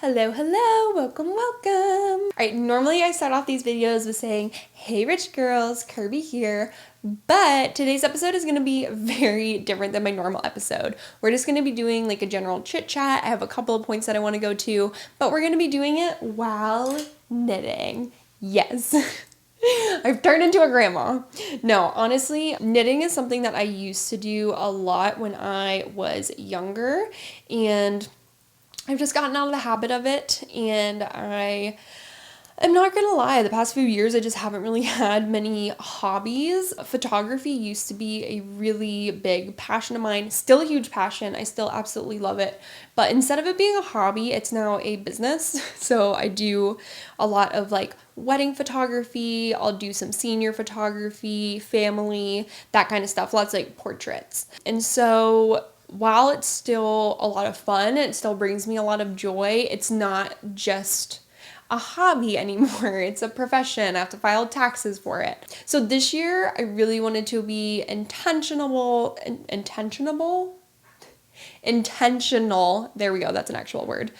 Hello, hello, welcome, welcome. All right, normally I start off these videos with saying, hey rich girls, Kirby here, but today's episode is gonna be very different than my normal episode. We're just gonna be doing like a general chit chat. I have a couple of points that I wanna go to, but we're gonna be doing it while knitting. Yes. I've turned into a grandma. No, honestly, knitting is something that I used to do a lot when I was younger, and I've just gotten out of the habit of it, and I'm not gonna lie, the past few years I just haven't really had many hobbies. Photography used to be a really big passion of mine, still a huge passion, I still absolutely love it, but instead of it being a hobby, it's now a business. So I do a lot of like wedding photography, I'll do some senior photography, family, that kind of stuff, lots of like portraits. And so while it's still a lot of fun, it still brings me a lot of joy, it's not just a hobby anymore. It's a profession. I have to file taxes for it. So this year, I really wanted to be intentional. There we go. That's an actual word.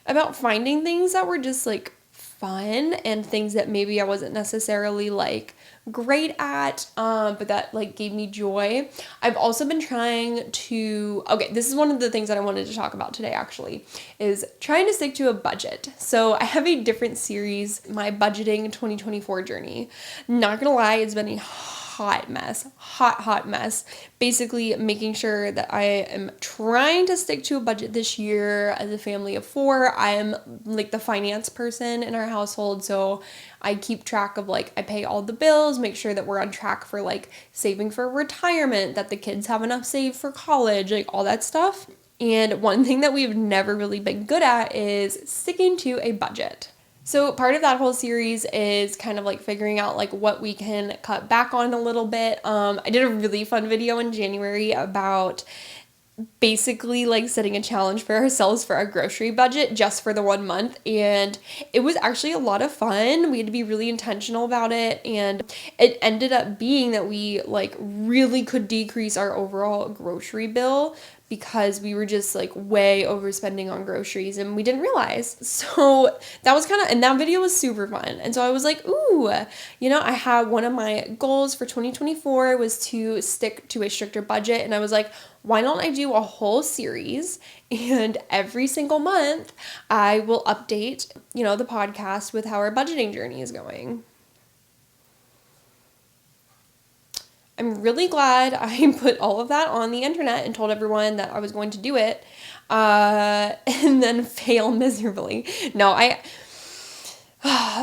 About finding things that were just like fun and things that maybe I wasn't necessarily like great at, but that like gave me joy. I've also been trying to, okay, this is one of the things that I wanted to talk about today actually, is trying to stick to a budget. So I have a different series, my budgeting 2024 journey. Not gonna lie, it's been a hot mess. Basically making sure that I am trying to stick to a budget this year. As a family of 4, I am like the finance person in our household, so I keep track of like, I pay all the bills, make sure that we're on track for like saving for retirement, that the kids have enough saved for college, like all that stuff. And one thing that we've never really been good at is sticking to a budget. So part of that whole series is kind of like figuring out like what we can cut back on a little bit. I did a really fun video in January about basically like setting a challenge for ourselves for our grocery budget just for the 1 month, and it was actually a lot of fun. We had to be really intentional about it, and it ended up being that we like really could decrease our overall grocery bill because we were just like way overspending on groceries and we didn't realize. So that was and that video was super fun. And so I was like, ooh, I had one of my goals for 2024 was to stick to a stricter budget. And I was like, why don't I do a whole series, and every single month I will update, the podcast with how our budgeting journey is going. I'm really glad I put all of that on the internet and told everyone that I was going to do it, and then fail miserably. No,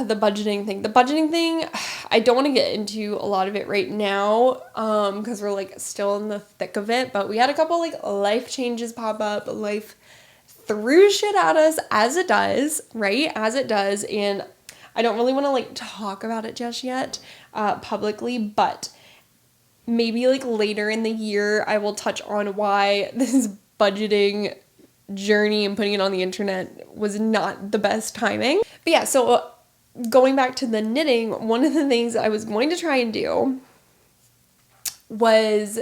the budgeting thing, I don't want to get into a lot of it right now, because we're like still in the thick of it, but we had a couple like life changes pop up. Life threw shit at us, as it does, right? As it does, and I don't really want to like talk about it just yet, publicly, but maybe like later in the year I will touch on why this budgeting journey and putting it on the internet was not the best timing. But yeah, so going back to the knitting, one of the things I was going to try and do was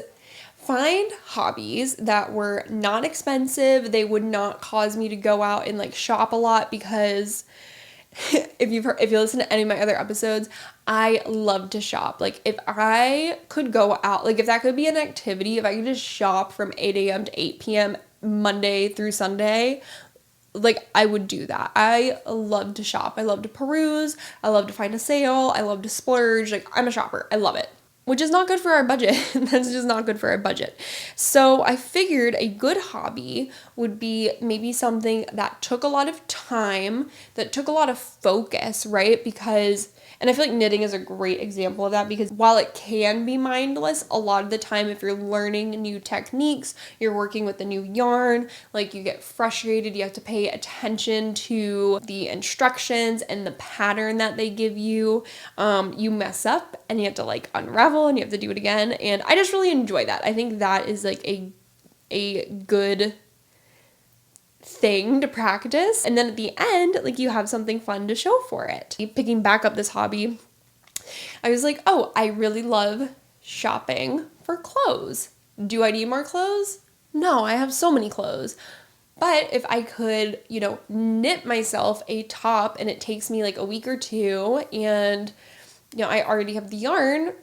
find hobbies that were not expensive. They would not cause me to go out and like shop a lot, because if you listen to any of my other episodes, I love to shop. Like if I could go out, like if that could be an activity, if I could just shop from 8 a.m. to 8 p.m. Monday through Sunday, like I would do that. I love to shop. I love to peruse. I love to find a sale. I love to splurge. Like I'm a shopper. I love it. Which is not good for our budget. That's just not good for our budget. So I figured a good hobby would be maybe something that took a lot of time, that took a lot of focus, right? And I feel like knitting is a great example of that, because while it can be mindless, a lot of the time if you're learning new techniques, you're working with a new yarn, like you get frustrated, you have to pay attention to the instructions and the pattern that they give you. You mess up and you have to like unravel and you have to do it again. And I just really enjoy that. I think that is like a good thing to practice, and then at the end like you have something fun to show for it. Picking back up this hobby, I was like, oh, I really love shopping for clothes. Do I need more clothes? No, I have so many clothes. But if I could, knit myself a top and it takes me like a week or two and, I already have the yarn,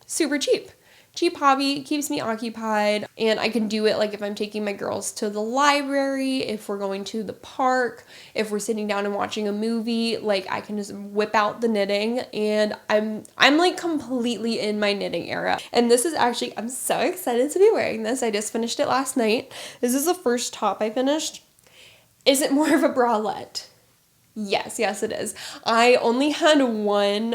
super cheap. Cheap hobby, keeps me occupied, and I can do it like if I'm taking my girls to the library, if we're going to the park, if we're sitting down and watching a movie, like I can just whip out the knitting, and I'm like completely in my knitting era. And this is actually, I'm so excited to be wearing this. I just finished it last night. This is the first top I finished. Is it more of a bralette? Yes, it is. I only had one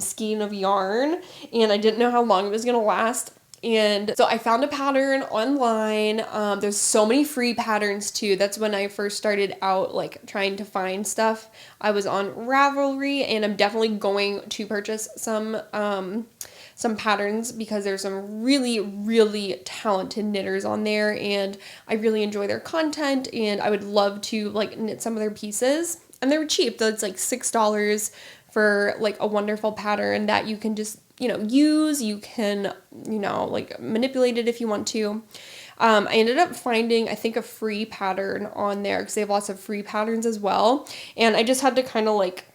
skein of yarn and I didn't know how long it was going to last. And so I found a pattern online. There's so many free patterns too. That's when I first started out like trying to find stuff. I was on Ravelry and I'm definitely going to purchase some patterns because there's some really, really talented knitters on there and I really enjoy their content and I would love to like knit some of their pieces. And they were cheap. That's like $6 for like a wonderful pattern that you can just, use. You can, like manipulate it if you want to. I ended up finding, I think, a free pattern on there because they have lots of free patterns as well. And I just had to kind of like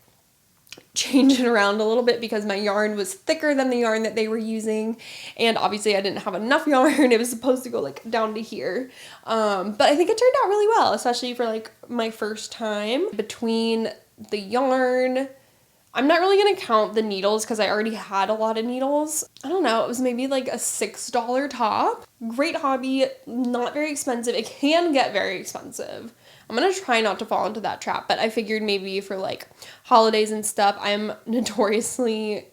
change it around a little bit because my yarn was thicker than the yarn that they were using, and obviously I didn't have enough yarn. It was supposed to go like down to here, but I think it turned out really well, especially for like my first time. Between the yarn, I'm not really gonna count the needles because I already had a lot of needles. I don't know, it was maybe like a $6 top. Great hobby, not very expensive. It can get very expensive. I'm gonna try not to fall into that trap, but I figured maybe for like holidays and stuff, I'm notoriously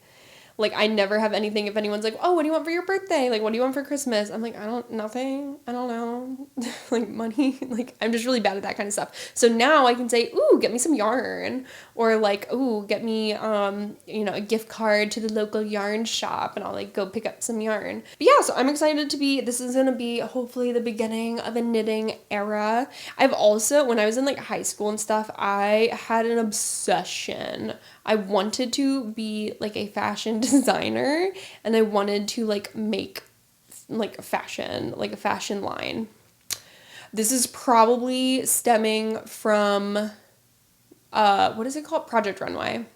like, I never have anything. If anyone's like, oh, what do you want for your birthday? Like, what do you want for Christmas? I'm like, nothing. I don't know. Like, money. Like, I'm just really bad at that kind of stuff. So now I can say, ooh, get me some yarn. Or like, ooh, get me, a gift card to the local yarn shop. And I'll like go pick up some yarn. But yeah, so I'm excited this is going to be hopefully the beginning of a knitting era. I've also, when I was in like high school and stuff, I had an obsession. I wanted to be like a fashion designer and I wanted to like make like a fashion line. This is probably stemming from, what is it called? Project Runway.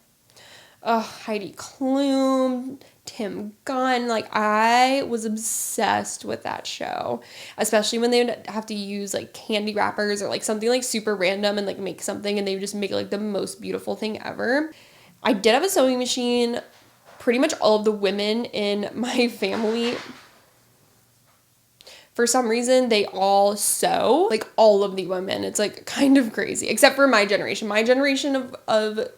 Heidi Klum, Tim Gunn. Like, I was obsessed with that show, especially when they would have to use like candy wrappers or like something like super random and like make something and they would just make like the most beautiful thing ever. I did have a sewing machine. Pretty much all of the women in my family, for some reason, they all sew. Like, all of the women. It's like kind of crazy. Except for my generation. My generation of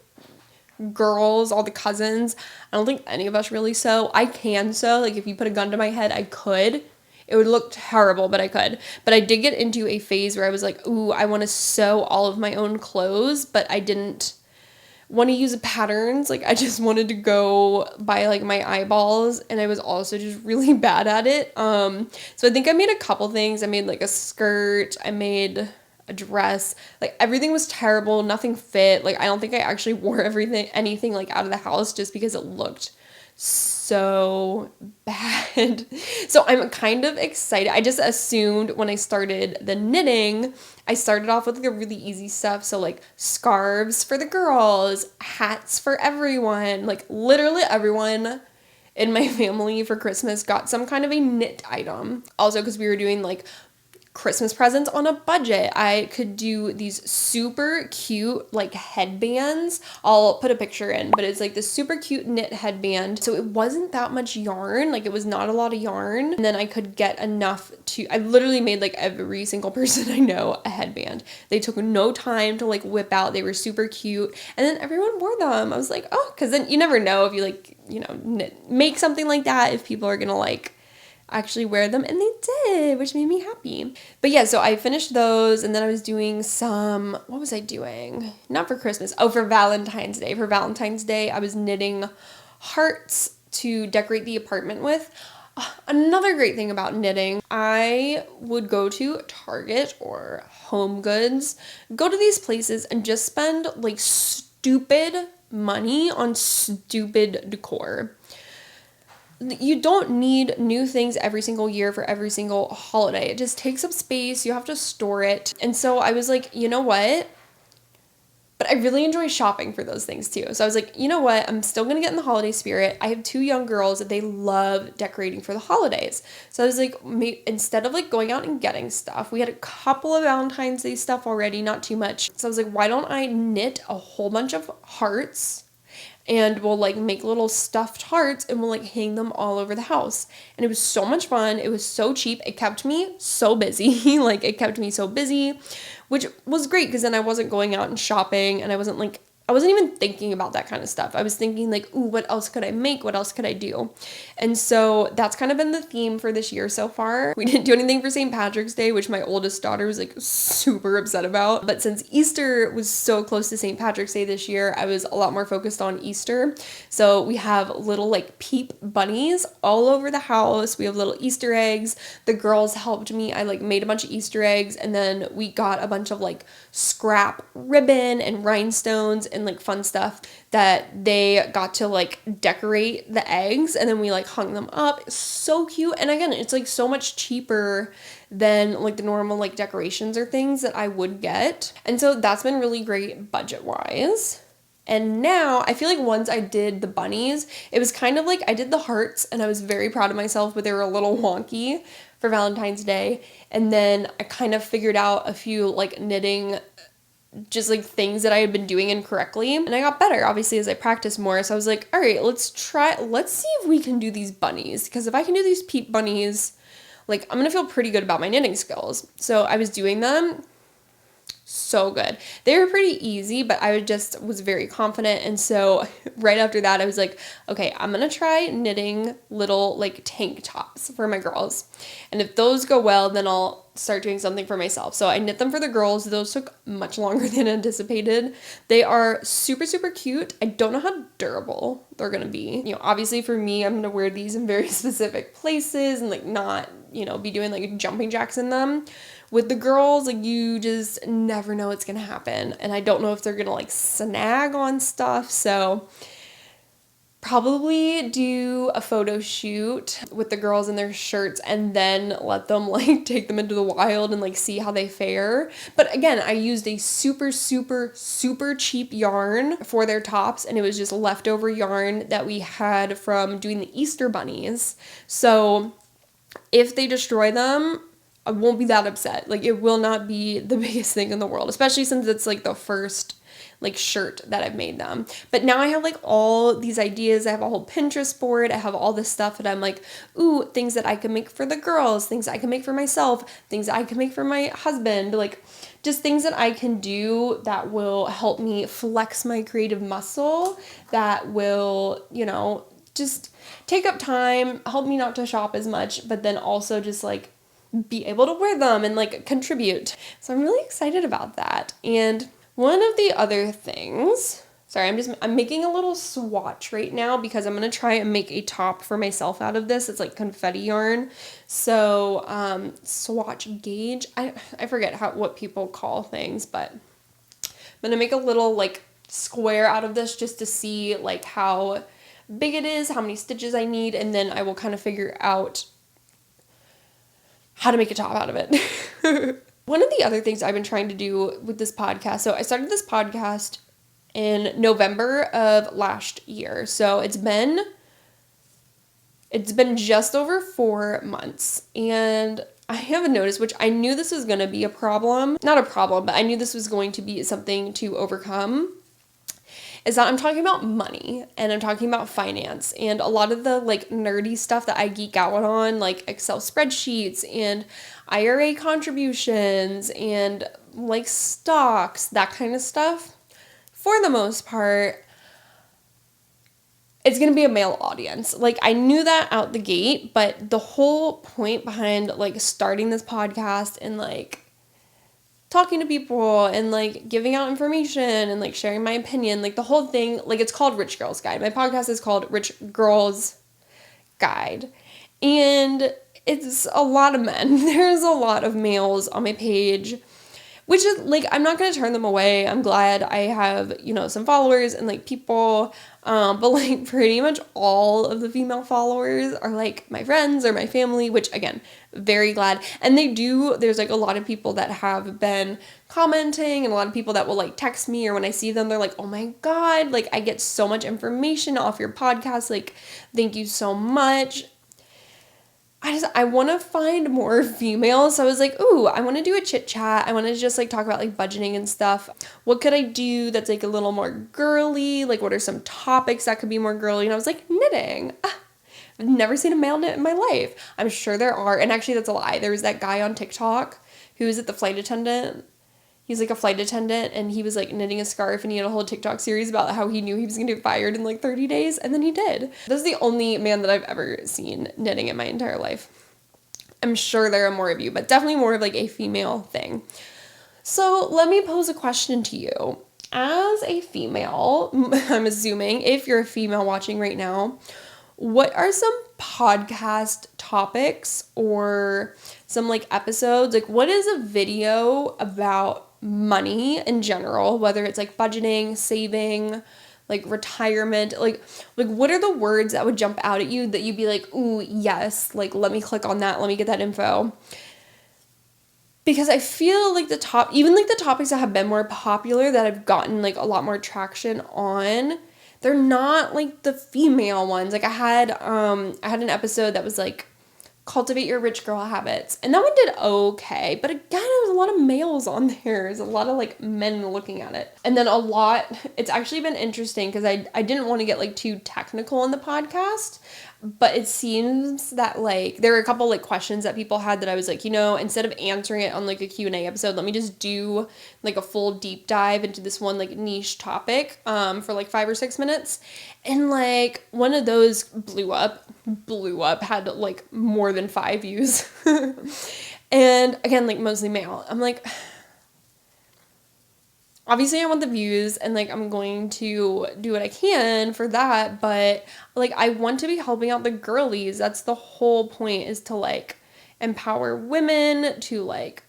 girls, all the cousins, I don't think any of us really sew. I can sew. Like, if you put a gun to my head, I could. It would look terrible, but I could. But I did get into a phase where I was like, ooh, I want to sew all of my own clothes, but I didn't want to use patterns. Like, I just wanted to go by like my eyeballs, and I was also just really bad at it. So I think I made a couple things. I made like a skirt, I made a dress. Like, everything was terrible, nothing fit. Like, I don't think I actually wore anything like out of the house just because it looked so bad. So I'm kind of excited. I just assumed when I started the knitting, I started off with like the really easy stuff. So like scarves for the girls, hats for everyone, like literally everyone in my family for Christmas got some kind of a knit item. Also, because we were doing like Christmas presents on a budget, I could do these super cute like headbands. I'll put a picture in, but it's like this super cute knit headband. So it wasn't that much yarn, like it was not a lot of yarn. And then I could get enough I literally made like every single person I know a headband. They took no time to like whip out. They were super cute. And then everyone wore them. I was like, oh, because then you never know if you like, make something like that, if people are gonna like actually wear them, and they did, which made me happy. But yeah, so I finished those, and then I was doing what was I doing? Not for Christmas. Oh, for Valentine's Day. For Valentine's Day, I was knitting hearts to decorate the apartment with. Another great thing about knitting, I would go to Target or Home Goods, go to these places and just spend like stupid money on stupid decor. you don't need new things every single year for every single holiday. It just takes up space. You have to store it. And so I was like, you know what? But I really enjoy shopping for those things too. So I was like, you know what? I'm still going to get in the holiday spirit. I have 2 young girls that they love decorating for the holidays. So I was like, instead of like going out and getting stuff, we had a couple of Valentine's Day stuff already, not too much. So I was like, why don't I knit a whole bunch of hearts, and we'll like make little stuffed hearts and we'll like hang them all over the house. And it was so much fun. It was so cheap. It kept me so busy. Like it kept me so busy, which was great because then I wasn't going out and shopping, and I wasn't even thinking about that kind of stuff. I was thinking like, ooh, what else could I make? What else could I do? And so that's kind of been the theme for this year so far. We didn't do anything for St. Patrick's Day, which my oldest daughter was like super upset about. But since Easter was so close to St. Patrick's Day this year, I was a lot more focused on Easter. So we have little like peep bunnies all over the house. We have little Easter eggs. The girls helped me. I like made a bunch of Easter eggs, and then we got a bunch of like scrap ribbon and rhinestones and like fun stuff that they got to like decorate the eggs, and then we like hung them up. It's so cute. And again, it's like so much cheaper than like the normal like decorations or things that I would get. And so that's been really great budget wise. And now I feel like once I did the bunnies, it was kind of like I did the hearts and I was very proud of myself, but they were a little wonky for Valentine's Day. And then I kind of figured out a few like knitting just like things that I had been doing incorrectly, and I got better obviously as I practiced more. So I was like, all right, let's see if we can do these bunnies, because if I can do these peep bunnies, like I'm gonna feel pretty good about my knitting skills. So I was doing them. So good. They were pretty easy, but I was very confident. And so right after that, I was like, okay, I'm going to try knitting little like tank tops for my girls. And if those go well, then I'll start doing something for myself. So I knit them for the girls. Those took much longer than anticipated. They are super, super cute. I don't know how durable they're going to be. You know, obviously for me, I'm going to wear these in very specific places and like not, you know, be doing like jumping jacks in them. With the girls, like you just never know what's going to happen. And I don't know if they're going to like snag on stuff. So probably do a photo shoot with the girls in their shirts and then let them like take them into the wild and like see how they fare. But again, I used a super, super, super cheap yarn for their tops, and it was just leftover yarn that we had from doing the Easter bunnies. So if they destroy them, I won't be that upset. Like it will not be the biggest thing in the world, especially since it's like the first like shirt that I've made them. But now I have like all these ideas. I have a whole Pinterest board. I have all this stuff that I'm like, ooh, things that I can make for the girls, things I can make for myself, things I can make for my husband, like just things that I can do that will help me flex my creative muscle, that will, you know, just take up time, help me not to shop as much, but then also just like be able to wear them and like contribute. So I'm really excited about that. And one of the other things, sorry, I'm making a little swatch right now because I'm going to try and make a top for myself out of this. It's like confetti yarn. So, swatch gauge. I forget what people call things, but I'm going to make a little like square out of this just to see like how big it is, how many stitches I need, and then I will kind of figure out how to make a top out of it. One of the other things I've been trying to do with this podcast, so I started this podcast in November of last year. So it's been just over 4 months, and I haven't noticed, which I knew this was going to be a problem. Not a problem, but I knew this was going to be something to overcome. Is that I'm talking about money and I'm talking about finance and a lot of the like nerdy stuff that I geek out on, like Excel spreadsheets and IRA contributions and like stocks, that kind of stuff. For the most part, it's going to be a male audience. Like I knew that out the gate, but the whole point behind like starting this podcast and like talking to people and like giving out information and like sharing my opinion, like the whole thing, like it's called Rich Girls Guide. My podcast is called Rich Girls Guide, and it's a lot of men. There's a lot of males on my page, which is like, I'm not going to turn them away. I'm glad I have, you know, some followers and like people, but like pretty much all of the female followers are like my friends or my family, which again, very glad. And there's like a lot of people that have been commenting and a lot of people that will like text me, or when I see them, they're like, oh my God, like I get so much information off your podcast. Like, thank you so much. I want to find more females. So I was like, ooh, I want to do a chit chat. I want to just like talk about like budgeting and stuff. What could I do that's like a little more girly? Like, what are some topics that could be more girly? And I was like, knitting. I've never seen a male knit in my life. I'm sure there are. And actually, that's a lie. There was that guy on TikTok who was at the flight attendant. He's like a flight attendant, and he was like knitting a scarf, and he had a whole TikTok series about how he knew he was going to get fired in like 30 days, and then he did. That's the only man that I've ever seen knitting in my entire life. I'm sure there are more of you, but definitely more of like a female thing. So let me pose a question to you. As a female, I'm assuming if you're a female watching right now, what are some podcast topics or some like episodes? Like, what is a video about money in general, whether it's like budgeting, saving, like retirement, like what are the words that would jump out at you that you'd be like, ooh, yes, like let me click on that, let me get that info? Because I feel like the topics that have been more popular, that I've gotten like a lot more traction on, they're not like the female ones. Like I had an episode that was like cultivate your rich girl habits, and that one did okay, but again, there was a lot of males on there. There's a lot of like men looking at it, and then it's actually been interesting because I didn't want to get like too technical in the podcast, but it seems that like there were a couple like questions that people had that I was like, you know, instead of answering it on like a Q&A episode, let me just do like a full deep dive into this one like niche topic for like 5 or 6 minutes. And like one of those blew up, had like more than 5 views. And again, like mostly male. I'm like, obviously I want the views, and like I'm going to do what I can for that, but like I want to be helping out the girlies. That's the whole point, is to like empower women to like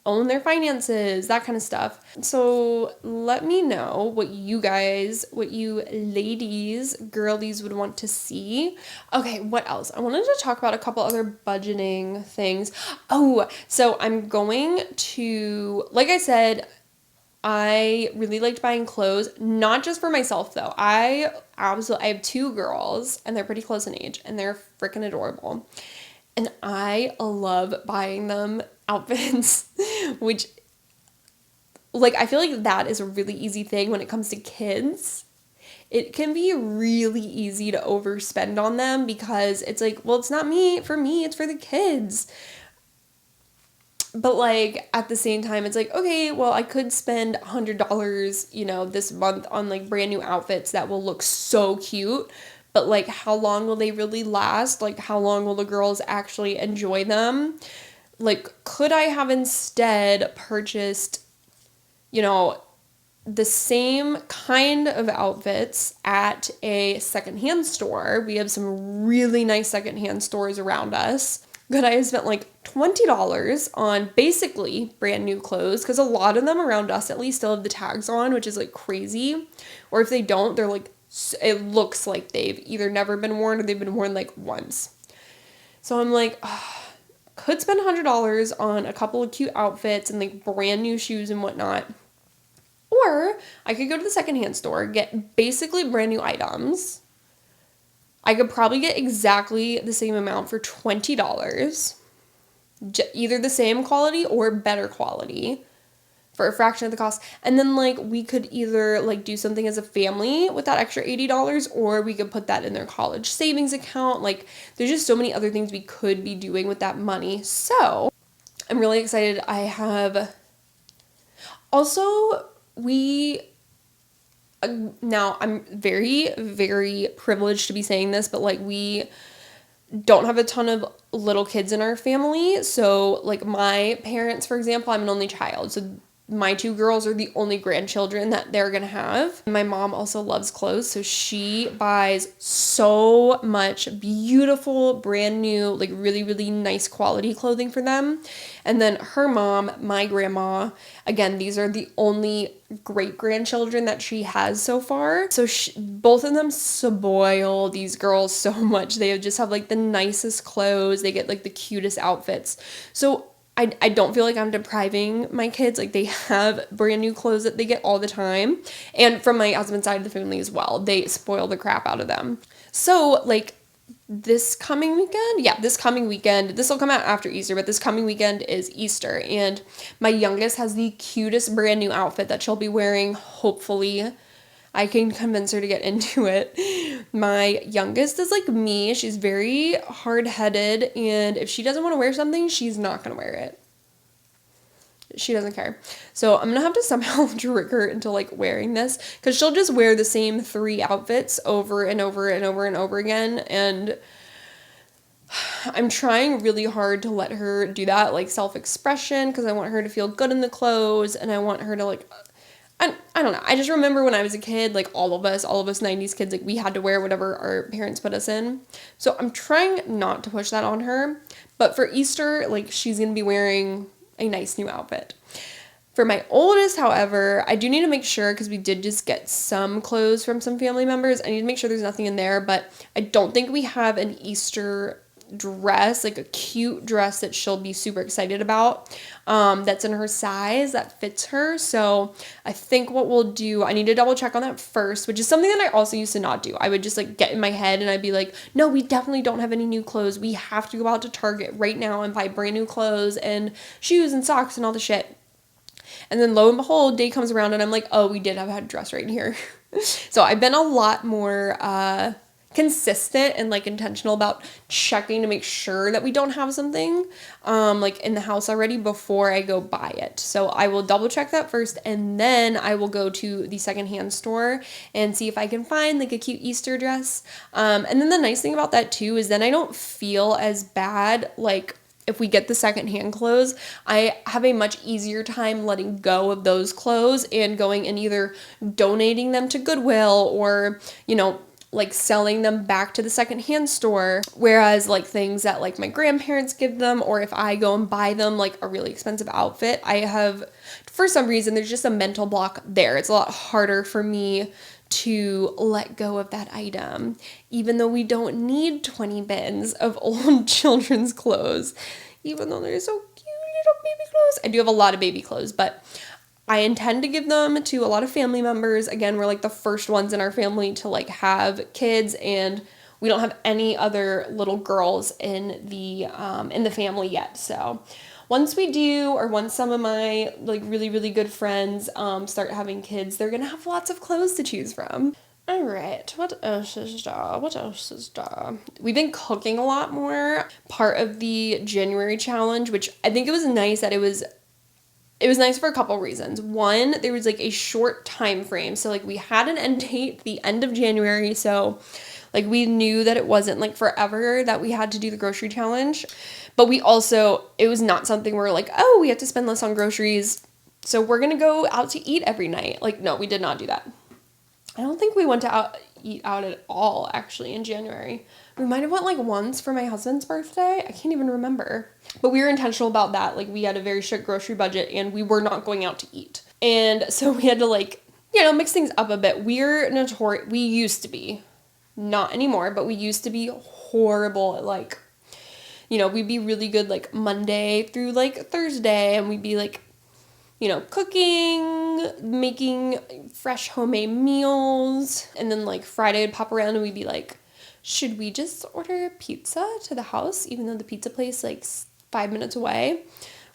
own their finances, that kind of stuff. So let me know what you ladies, girlies would want to see. Okay, what else? I wanted to talk about a couple other budgeting things. Oh, so I'm going to, like I said, I really liked buying clothes, not just for myself though. I have 2 girls, and they're pretty close in age, and they're freaking adorable. And I love buying them outfits, which, like, I feel like that is a really easy thing when it comes to kids. It can be really easy to overspend on them because it's like, well, it's not for me, it's for the kids. But like at the same time, it's like, okay, well, I could spend $100, you know, this month on like brand new outfits that will look so cute. But like, how long will they really last? Like, how long will the girls actually enjoy them? Like, could I have instead purchased, you know, the same kind of outfits at a secondhand store? We have some really nice secondhand stores around us. Could I have spent like $20 on basically brand new clothes? Because a lot of them around us at least still have the tags on, which is like crazy. Or if they don't, they're like, it looks like they've either never been worn or they've been worn like once. So I'm like, could spend $100 on a couple of cute outfits and like brand new shoes and whatnot. Or I could go to the secondhand store, get basically brand new items. I could probably get exactly the same amount for $20. Either the same quality or better quality for a fraction of the cost. And then like we could either like do something as a family with that extra $80, or we could put that in their college savings account. Like there's just so many other things we could be doing with that money. So I'm really excited. I have also, now I'm very, very privileged to be saying this, but like we don't have a ton of little kids in our family. So like my parents, for example, I'm an only child. So my two girls are the only grandchildren that they're gonna have. My mom also loves clothes, so she buys so much beautiful, brand new, like really, really nice quality clothing for them. And then her mom, my grandma, again, these are the only great grandchildren that she has so far. So both of them spoil these girls so much. They just have like the nicest clothes. They get like the cutest outfits. So I don't feel like I'm depriving my kids. Like, they have brand new clothes that they get all the time. And from my husband's side of the family as well, they spoil the crap out of them. So, like, this coming weekend, this will come out after Easter, but this coming weekend is Easter. And my youngest has the cutest brand new outfit that she'll be wearing, hopefully. I can convince her to get into it. My youngest is like me. She's very hard-headed, and if she doesn't want to wear something, she's not going to wear it. She doesn't care. So I'm going to have to somehow trick her into like wearing this, because she'll just wear the same 3 outfits over and over and over and over again, and I'm trying really hard to let her do that, like self-expression, because I want her to feel good in the clothes, and I want her to like... I don't know. I just remember when I was a kid, like all of us 90s kids, like we had to wear whatever our parents put us in. So I'm trying not to push that on her. But for Easter, like she's going to be wearing a nice new outfit. For my oldest, however, I do need to make sure, because we did just get some clothes from some family members. I need to make sure there's nothing in there, but I don't think we have an Easter dress, like a cute dress that she'll be super excited about, that's in her size, that fits her. So I think what we'll do, I need to double check on that first, which is something that I also used to not do. I would just like get in my head and I'd be like, no, we definitely don't have any new clothes. We have to go out to Target right now and buy brand new clothes and shoes and socks and all the shit. And then lo and behold, day comes around and I'm like, oh, we did have a dress right here. So I've been a lot more consistent and like intentional about checking to make sure that we don't have something like in the house already before I go buy it. So I will double check that first, and then I will go to the secondhand store and see if I can find like a cute Easter dress. And then the nice thing about that too is then I don't feel as bad, like if we get the secondhand clothes, I have a much easier time letting go of those clothes and going and either donating them to Goodwill or, you know, like selling them back to the secondhand store. Whereas like things that like my grandparents give them, or if I go and buy them like a really expensive outfit, I have, for some reason, there's just a mental block there. It's a lot harder for me to let go of that item, even though we don't need 20 bins of old children's clothes, even though they're so cute little baby clothes. I do have a lot of baby clothes, but I intend to give them to a lot of family members. Again, we're like the first ones in our family to like have kids, and we don't have any other little girls in the family yet. So once we do, or once some of my like really, really good friends start having kids, they're gonna have lots of clothes to choose from. All right, what else is there? We've been cooking a lot more. Part of the January challenge, which I think it was nice that it was nice for a couple reasons. One, there was like a short time frame. So like we had an end date, the end of January. So like we knew that it wasn't like forever that we had to do the grocery challenge. But we also, it was not something where like, oh, we have to spend less on groceries, so we're going to go out to eat every night. Like, no, we did not do that. I don't think we went to eat out at all actually in January. We might have went like once for my husband's birthday. I can't even remember. But we were intentional about that. Like we had a very strict grocery budget and we were not going out to eat. And so we had to like, you know, mix things up a bit. We used to be, not anymore, but we used to be horrible at like, you know, we'd be really good like Monday through like Thursday, and we'd be like, you know, cooking, making fresh homemade meals. And then like Friday would pop around and we'd be like, should we just order pizza to the house, even though the pizza place like 5 minutes away?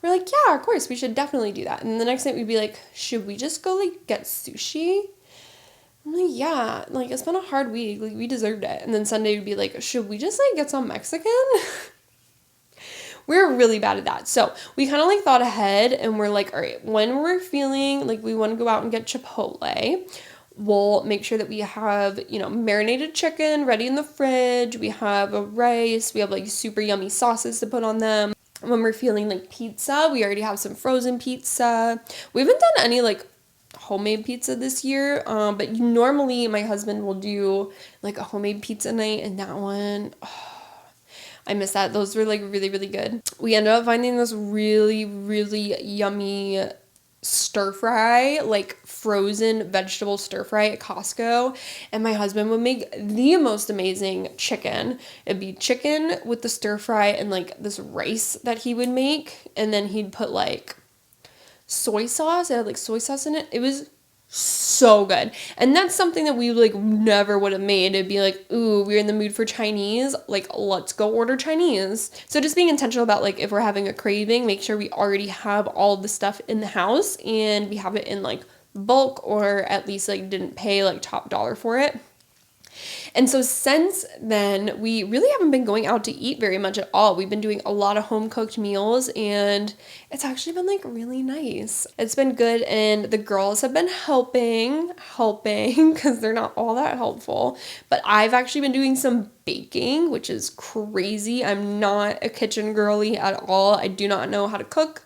We're like, yeah, of course, we should definitely do that. And then the next night we'd be like, should we just go like get sushi? I'm like, yeah, like it's been a hard week, like we deserved it. And then Sunday would be like, should we just like get some Mexican? We're really bad at that. So we kind of like thought ahead and we're like, all right, when we're feeling like we want to go out and get Chipotle, we'll make sure that we have, you know, marinated chicken ready in the fridge. We have a rice. We have like super yummy sauces to put on them. when we're feeling like pizza, we already have some frozen pizza. We haven't done any like homemade pizza this year, but normally my husband will do like a homemade pizza night, and that one, I miss that. Those were like really, really good. We ended up finding this really, really yummy stir fry, like frozen vegetable stir fry at Costco, and my husband would make the most amazing chicken. It'd be chicken with the stir fry and like this rice that he would make, and then he'd put like soy sauce. It had like soy sauce in it. It was so good. And that's something that we like never would have made. It'd be like, ooh, we're in the mood for Chinese, like let's go order Chinese. So just being intentional about like if we're having a craving, make sure we already have all the stuff in the house and we have it in like bulk, or at least like didn't pay like top dollar for it. And so since then, we really haven't been going out to eat very much at all. We've been doing a lot of home cooked meals, and it's actually been like really nice. It's been good, and the girls have been helping because they're not all that helpful. But I've actually been doing some baking, which is crazy. I'm not a kitchen girly at all. I do not know how to cook,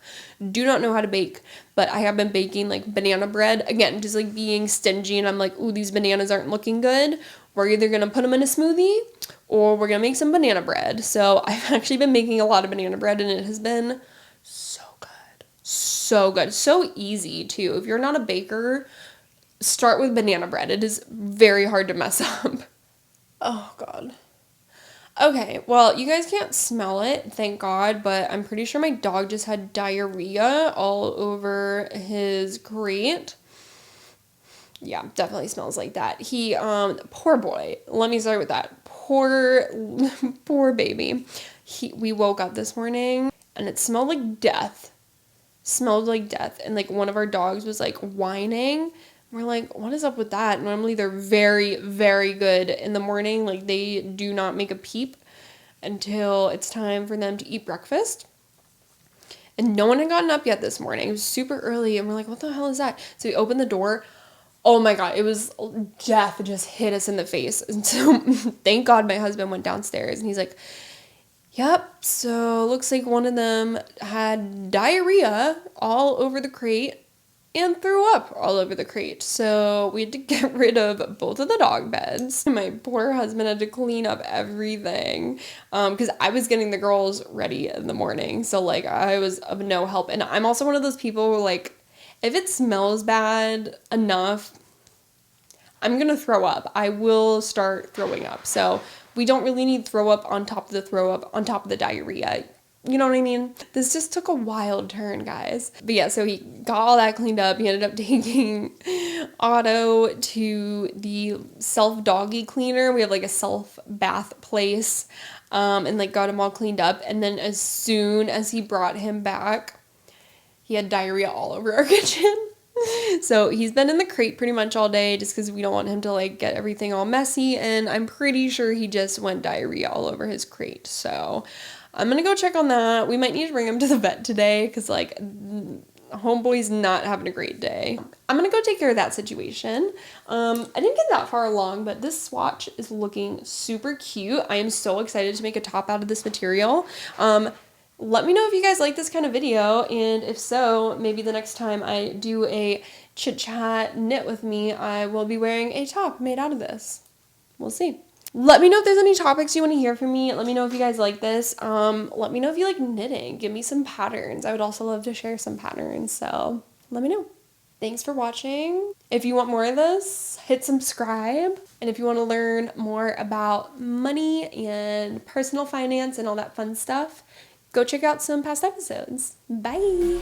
do not know how to bake, but I have been baking like banana bread. Again, just like being stingy, and I'm like, ooh, these bananas aren't looking good. We're either going to put them in a smoothie or we're going to make some banana bread. So I've actually been making a lot of banana bread, and it has been so good. So good. So easy too. If you're not a baker, start with banana bread. It is very hard to mess up. Oh God. Okay, well, you guys can't smell it, thank God, but I'm pretty sure my dog just had diarrhea all over his grate. Yeah, definitely smells like that. He, poor boy. Let me start with that. Poor baby. We woke up this morning and it smelled like death. Smelled like death. And like one of our dogs was like whining. We're like, what is up with that? Normally they're very, very good in the morning. Like they do not make a peep until it's time for them to eat breakfast. And no one had gotten up yet this morning. It was super early and we're like, what the hell is that? So we opened the door. Oh my God, it was death just hit us in the face. And so thank God my husband went downstairs and he's like, yep, so looks like one of them had diarrhea all over the crate and threw up all over the crate. So we had to get rid of both of the dog beds. My poor husband had to clean up everything because I was getting the girls ready in the morning. So like I was of no help. And I'm also one of those people who like, if it smells bad enough, I'm going to throw up. I will start throwing up. So we don't really need throw up on top of the throw up, on top of the diarrhea. You know what I mean? This just took a wild turn, guys. But yeah, so he got all that cleaned up. He ended up taking Otto to the self-doggy cleaner. We have like a self-bath place, and like got him all cleaned up. And then as soon as he brought him back, he had diarrhea all over our kitchen. So he's been in the crate pretty much all day just because we don't want him to like get everything all messy, and I'm pretty sure he just went diarrhea all over his crate. So I'm gonna go check on that. We might need to bring him to the vet today because like homeboy's not having a great day. I'm gonna go take care of that situation. I didn't get that far along, but this swatch is looking super cute. I am so excited to make a top out of this material. Let me know if you guys like this kind of video, and if so, maybe the next time I do a chit chat knit with me, I will be wearing a top made out of this. We'll see. Let me know if there's any topics you want to hear from me. Let me know if you guys like this. Let me know if you like knitting. Give me some patterns. I would also love to share some patterns, so let me know. Thanks for watching. If you want more of this, hit subscribe. And if you want to learn more about money and personal finance and all that fun stuff, go check out some past episodes. Bye!